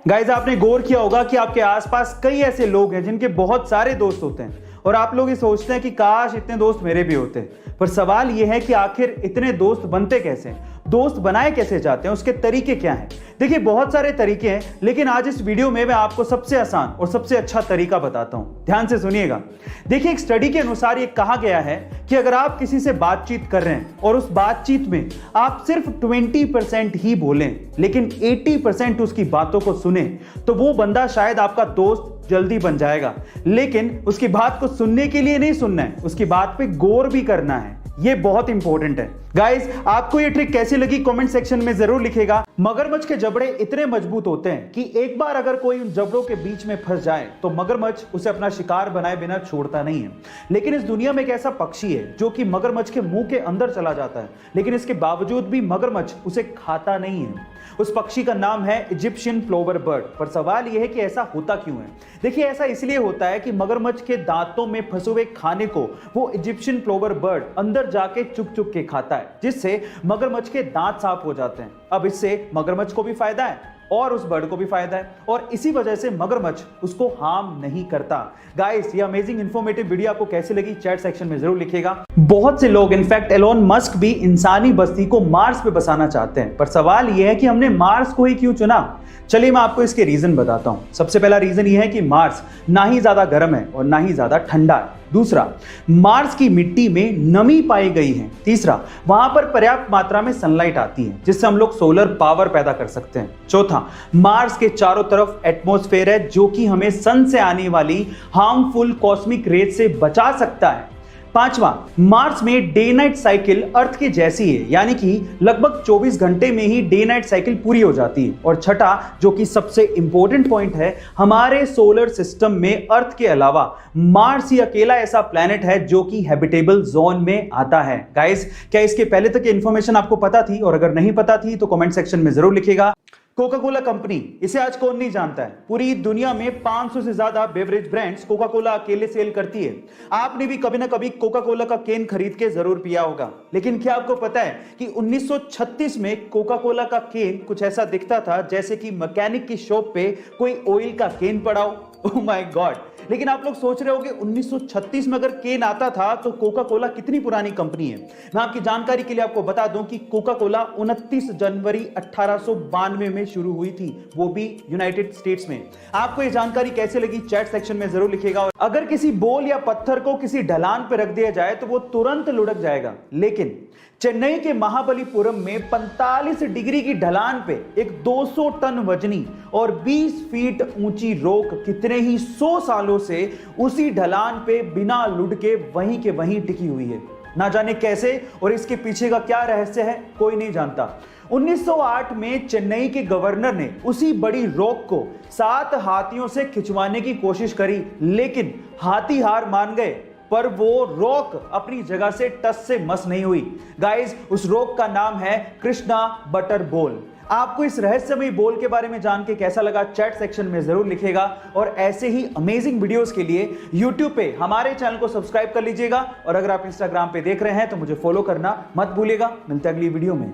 Guys, आपने गौर किया होगा कि आपके आसपास कई ऐसे लोग हैं जिनके बहुत सारे दोस्त होते हैं और आप लोग ये सोचते हैं कि काश इतने दोस्त मेरे भी होते। पर सवाल यह है कि आखिर इतने दोस्त बनते कैसे हैं, दोस्त बनाए कैसे जाते हैं, उसके तरीके क्या हैं। देखिए, बहुत सारे तरीके हैं, लेकिन आज इस वीडियो में मैं आपको सबसे आसान और सबसे अच्छा तरीका बताता हूं। ध्यान से सुनिएगा। देखिए, एक स्टडी के अनुसार ये कहा गया है कि अगर आप किसी से बातचीत कर रहे हैं और उस बातचीत में आप सिर्फ 20% ही बोलें लेकिन 80% उसकी बातों को सुने, तो वो बंदा शायद आपका दोस्त जल्दी बन जाएगा। लेकिन उसकी बात को सुनने के लिए नहीं सुनना है, उसकी बात पे गौर भी करना है। ये बहुत इंपॉर्टेंट है। गाइस, आपको ये ट्रिक कैसी लगी कमेंट सेक्शन में जरूर लिखिएगा। मगरमच्छ के जबड़े इतने मजबूत होते हैं कि एक बार अगर कोई उन जबड़ों के बीच में फंस जाए तो मगरमच्छ उसे अपना शिकार बनाए बिना छोड़ता नहीं है। लेकिन इस दुनिया में एक ऐसा पक्षी है जो कि मगरमच्छ के मुंह के अंदर चला जाता है, लेकिन इसके बावजूद भी मगरमच्छ उसे खाता नहीं है। उस पक्षी का नाम है इजिप्शियन प्लोवर बर्ड। पर सवाल यह है कि ऐसा होता क्यों है। देखिए, ऐसा इसलिए होता है कि मगरमच्छ के दांतों में फंसे हुए खाने को वो इजिप्शियन प्लोवर बर्ड अंदर जाके चुग चुग के खाता है, जिससे मगरमच्छ के दांत साफ हो जाते हैं। अब इससे मगरमच्छ को भी फायदा है और उस बर्ड को भी फायदा है, और इसी वजह से मगरमच्छ उसको हार्म नहीं करता। गाइस, ये अमेजिंग इंफॉर्मेटिव वीडियो आपको कैसी लगी चैट सेक्शन में जरूर लिखिएगा। बहुत से लोग, इनफैक्ट एलोन मस्क भी इंसानी बस्ती को मार्स पे बसाना चाहते हैं। पर सवाल यह है कि हमने मार्स को ही क्यों चुना। चलिए, मैं आपको इसके रीजन बताता हूं। सबसे पहला रीजन यह है कि मार्स ना ही ज्यादा गर्म है और ना ही ज्यादा ठंडा है। दूसरा, मार्स की मिट्टी में नमी पाई गई है। तीसरा, वहां पर पर्याप्त मात्रा में सनलाइट आती है जिससे हम लोग सोलर पावर पैदा कर सकते हैं। चौथा, मार्स के चारों तरफ एटमॉस्फेयर है जो कि हमें सन से आने वाली हार्मफुल कॉस्मिक रेज से बचा सकता है। पांचवा, मार्स में डे नाइट साइकिल अर्थ के जैसी है, यानी कि लगभग 24 घंटे में ही डे नाइट साइकिल पूरी हो जाती है। और छठा, जो कि सबसे इंपॉर्टेंट पॉइंट है, हमारे सोलर सिस्टम में अर्थ के अलावा मार्स ही अकेला ऐसा प्लैनेट है जो कि हैबिटेबल जोन में आता है। गाइस, क्या इसके पहले तक इंफॉर्मेशन आपको पता थी? और अगर नहीं पता थी तो कमेंट सेक्शन में जरूर लिखिएगा। कोका कोला कंपनी, इसे आज कौन नहीं जानता है। पूरी दुनिया में 500 से ज्यादा बेवरेज ब्रांड्स कोका कोला अकेले सेल करती है। आपने भी कभी ना कभी कोका कोला का केन खरीद के जरूर पिया होगा। लेकिन क्या आपको पता है कि 1936 में कोका कोला का केन कुछ ऐसा दिखता था जैसे कि मैकेनिक की शॉप पे कोई ऑयल का केन पड़ा हो। Oh my God. लेकिन आप लोग सोच रहे होंगे 1936 में अगर केन आता था तो कोका कोला कितनी पुरानी कंपनी है। मैं आपकी जानकारी के लिए आपको बता दूं कि कोका कोला 29 जनवरी 1892 में शुरू हुई थी, वो भी यूनाइटेड स्टेट्स में। आपको ये जानकारी कैसे लगी चैट सेक्शन में जरूर लिखिएगा। और अगर किसी बॉल या पत्थर को किसी ढलान पर रख दिया जाए तो वो तुरंत लुढ़क जाएगा, लेकिन चेन्नई के महाबलीपुरम में 45 डिग्री की ढलान पे एक 200 टन वजनी और 20 फीट ऊंची रॉक कितने ही 100 सालों से उसी ढलान पे बिना लुढ़के वहीं के वहीं टिकी हुई है। ना जाने कैसे और इसके पीछे का क्या रहस्य है, कोई नहीं जानता। 1908 में चेन्नई के गवर्नर ने उसी बड़ी रॉक को 7 हाथियों से खिंचवाने की कोशिश करी, लेकिन हाथी हार मान गए। पर वो रॉक अपनी जगह से टस से मस नहीं हुई। गाइस, उस रॉक का नाम है कृष्णा बटर बॉल। आपको इस रहस्यमय बॉल के बारे में जान के कैसा लगा चैट सेक्शन में जरूर लिखिएगा। और ऐसे ही अमेजिंग वीडियोस के लिए YouTube पे हमारे चैनल को सब्सक्राइब कर लीजिएगा। और अगर आप Instagram पे देख रहे हैं तो मुझे फॉलो करना मत भूलिएगा। मिलते हैं अगली वीडियो में।